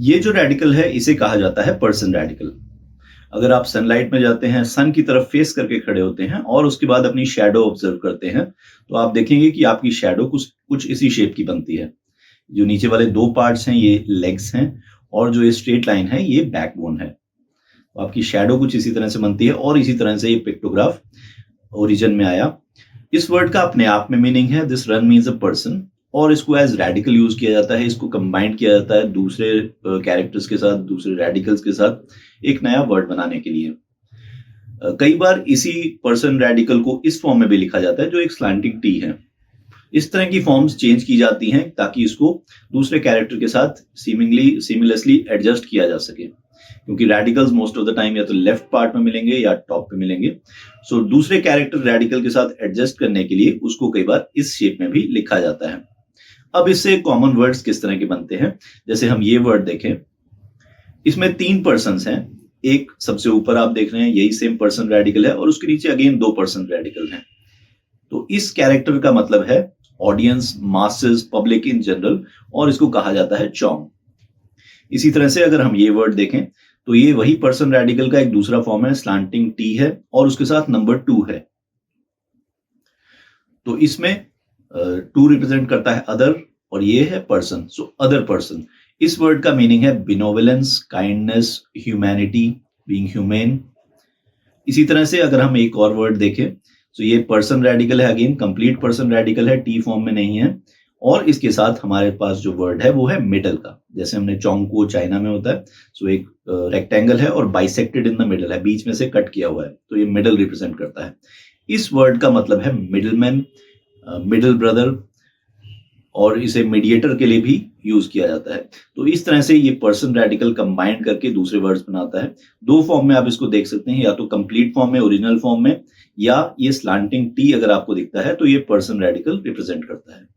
ये जो रेडिकल है इसे कहा जाता है पर्सन रेडिकल। अगर आप सनलाइट में जाते हैं, सन की तरफ फेस करके खड़े होते हैं और उसके बाद अपनी शैडो ऑब्जर्व करते हैं, तो आप देखेंगे कि आपकी शैडो कुछ कुछ इसी शेप की बनती है। जो नीचे वाले दो पार्ट्स हैं ये लेग्स हैं और जो ये स्ट्रेट लाइन है ये बैकबोन है। तो आपकी शैडो कुछ इसी तरह से बनती है और इसी तरह से ये पिक्टोग्राफ ओरिजिन में आया। इस वर्ड का अपने आप में मीनिंग है this run means a person, और इसको एज रेडिकल यूज किया जाता है। इसको कंबाइंड किया जाता है दूसरे कैरेक्टर्स के साथ, दूसरे रेडिकल्स के साथ एक नया वर्ड बनाने के लिए। कई बार इसी पर्सन रेडिकल को इस फॉर्म में भी लिखा जाता है जो एक स्लैंटिंग टी है। इस तरह की फॉर्म्स चेंज की जाती हैं ताकि इसको दूसरे कैरेक्टर के साथ सीमलेसली एडजस्ट किया जा सके, क्योंकि radicals most of the time या तो लेफ्ट पार्ट में मिलेंगे या टॉप पे मिलेंगे। सो दूसरे कैरेक्टर रेडिकल के साथ एडजस्ट करने के लिए उसको कई बार इस शेप में भी लिखा जाता है। अब इससे कॉमन वर्ड्स किस तरह के बनते हैं, जैसे हम ये वर्ड देखें, इसमें 3 पर्सन्स हैं। एक सबसे ऊपर आप देख रहे हैं यही सेम पर्सन रेडिकल है और उसके नीचे अगेन 2 पर्सन रेडिकल हैं। तो इस कैरेक्टर का मतलब है audience, masses, public in general, और इसको कहा जाता है चॉन्ग। इसी तरह से अगर हम ये वर्ड देखें तो ये वही पर्सन रेडिकल का एक दूसरा फॉर्म है, स्लांटिंग टी है और उसके साथ नंबर 2 है। तो इसमें 2 रिप्रेजेंट करता है अदर और ये है पर्सन, सो अदर पर्सन। इस वर्ड का मीनिंग है बिनोवेलेंस, काइंडनेस, ह्यूमैनिटी, बीइंग ह्यूमेन। इसी तरह से अगर हम एक और वर्ड देखें तो ये पर्सन रेडिकल है, अगेन कंप्लीट पर्सन रेडिकल है, टी फॉर्म में नहीं है, और इसके साथ हमारे पास जो वर्ड है वो है मिडल का। जैसे हमने चोंग को चाइना में होता है, सो एक रेक्टेंगल है और बाइसेक्टेड इन द मिडल है, बीच में से कट किया हुआ है, तो ये मिडल रिप्रेजेंट करता है। इस वर्ड का मतलब है मिडलमैन, मिडल ब्रदर, और इसे मीडिएटर के लिए भी यूज किया जाता है। तो इस तरह से ये पर्सन रेडिकल कंबाइंड करके दूसरे वर्ड्स बनाता है। 2 फॉर्म में आप इसको देख सकते हैं, या तो कंप्लीट फॉर्म में, ओरिजिनल फॉर्म में, या ये स्लांटिंग टी अगर आपको दिखता है तो ये पर्सन रेडिकल रिप्रेजेंट करता है।